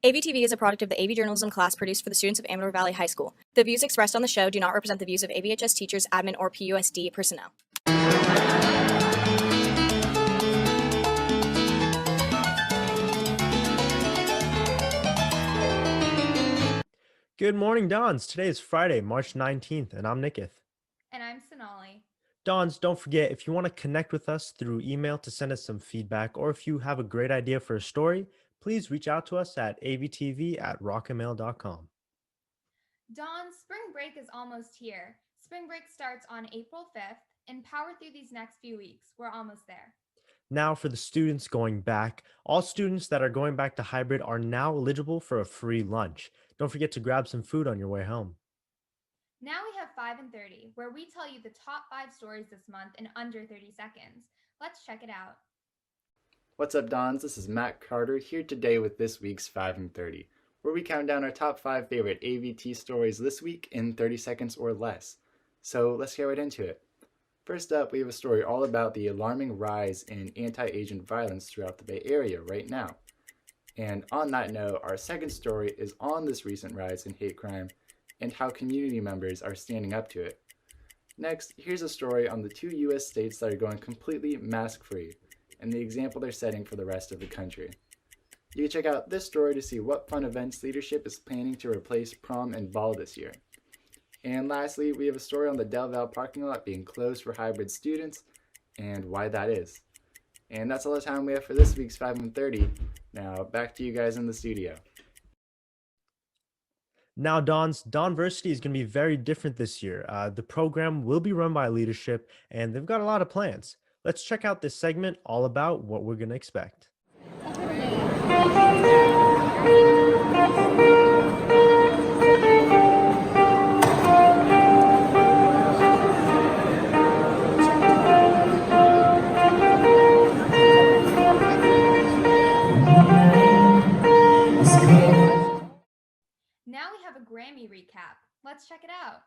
AVtv is a product of the AV journalism class produced for the students of Amador Valley High School. The views expressed on the show do not represent the views of AVHS teachers, admin, or PUSD personnel. Good morning, Dons. Today is Friday, March 19th, and I'm Nikith. And I'm Sonali. Dons, don't forget, if you want to connect with us through email to send us some feedback, or if you have a great idea for a story, please reach out to us at avtv@rocketmail.com. Dawn, spring break is almost here. Spring break starts on April 5th, and power through these next few weeks. We're almost there. Now for the students going back, all students that are going back to hybrid are now eligible for a free lunch. Don't forget to grab some food on your way home. Now we have 5 and 30, where we tell you the top 5 stories this month in under 30 seconds. Let's check it out. What's up, Dons? This is Matt Carter here today with this week's 5 and 30, where we count down our top 5 favorite AVT stories this week in 30 seconds or less. So let's get right into it. First up, we have a story all about the alarming rise in anti-Asian violence throughout the Bay Area right now. And on that note, our second story is on this recent rise in hate crime and how community members are standing up to it. Next, here's a story on the 2 U.S. states that are going completely mask-free and the example they're setting for the rest of the country. You can check out this story to see what fun events leadership is planning to replace prom and ball this year. And lastly, we have a story on the Del Val parking lot being closed for hybrid students and why that is. And that's all the time we have for this week's 5 and 30. Now, back to you guys in the studio. Now, Dontversity is going to be very different this year. The program will be run by leadership, and they've got a lot of plans. Let's check out this segment all about what we're going to expect. Now we have a Grammy recap. Let's check it out.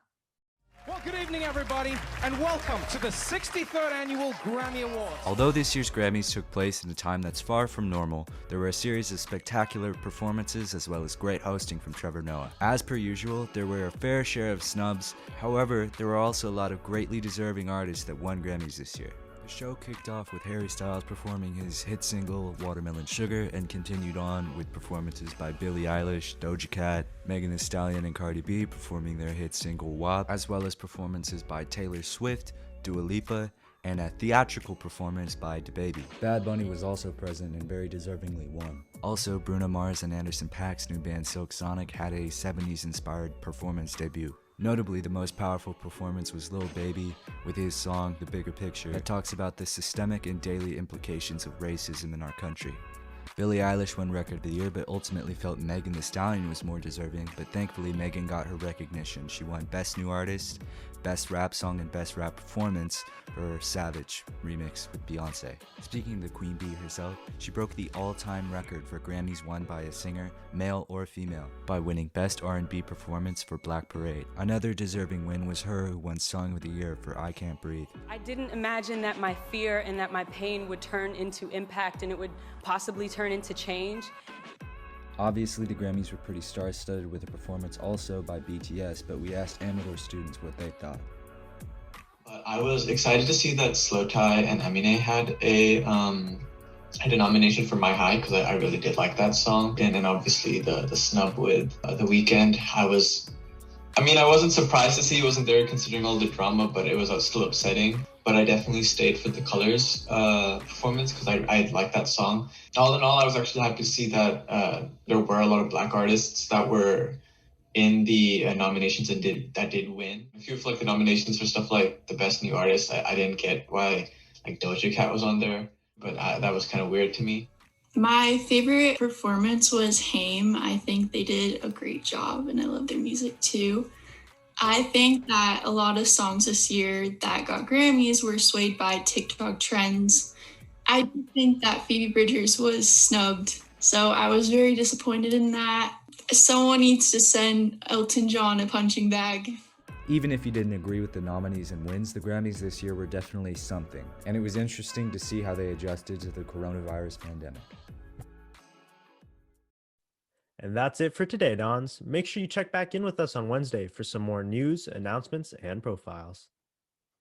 Well, good evening, everybody, and welcome to the 63rd Annual Grammy Awards. Although this year's Grammys took place in a time that's far from normal, there were a series of spectacular performances as well as great hosting from Trevor Noah. As per usual, there were a fair share of snubs. However, there were also a lot of greatly deserving artists that won Grammys this year. The show kicked off with Harry Styles performing his hit single Watermelon Sugar and continued on with performances by Billie Eilish, Doja Cat, Megan Thee Stallion and Cardi B performing their hit single WAP, as well as performances by Taylor Swift, Dua Lipa, and a theatrical performance by DaBaby. Bad Bunny was also present and very deservingly won. Also, Bruno Mars and Anderson .Paak's new band Silk Sonic had a 70s-inspired performance debut. Notably, the most powerful performance was Lil Baby with his song The Bigger Picture that talks about the systemic and daily implications of racism in our country. Billie Eilish won Record of the Year, but ultimately felt Megan Thee Stallion was more deserving, but thankfully Megan got her recognition. She won Best New Artist, Best Rap Song, and Best Rap Performance for her Savage remix with Beyonce. Speaking of the Queen Bee herself, she broke the all-time record for Grammys won by a singer, male or female, by winning Best R&B Performance for Black Parade. Another deserving win was her who won Song of the Year for I Can't Breathe. I didn't imagine that my fear and that my pain would turn into impact and it would possibly turn into change. Obviously, the Grammys were pretty star-studded with a performance also by BTS, but we asked Amador students what they thought. I was excited to see that Slow Tie and Eminem had a nomination for My High because I really did like that song. And then obviously the snub with The Weeknd. I wasn't surprised to see he wasn't there considering all the drama, but it was still upsetting. But I definitely stayed for the Colors performance because I liked that song. All in all, I was actually happy to see that there were a lot of Black artists that were in the nominations and did win. A few of the nominations for stuff like the Best New Artist, I didn't get why Doja Cat was on there, but that was kind of weird to me. My favorite performance was Haim. I think they did a great job and I love their music too. I think that a lot of songs this year that got Grammys were swayed by TikTok trends. I think that Phoebe Bridgers was snubbed, so I was very disappointed in that. Someone needs to send Elton John a punching bag. Even if you didn't agree with the nominees and wins, the Grammys this year were definitely something, and it was interesting to see how they adjusted to the coronavirus pandemic. And that's it for today, Dons. Make sure you check back in with us on Wednesday for some more news, announcements, and profiles.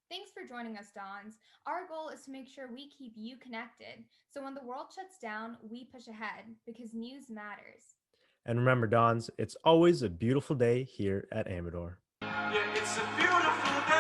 Thanks for joining us, Dons. Our goal is to make sure we keep you connected, so when the world shuts down, we push ahead, because news matters. And remember, Dons, it's always a beautiful day here at Amador. Yeah, it's a beautiful day.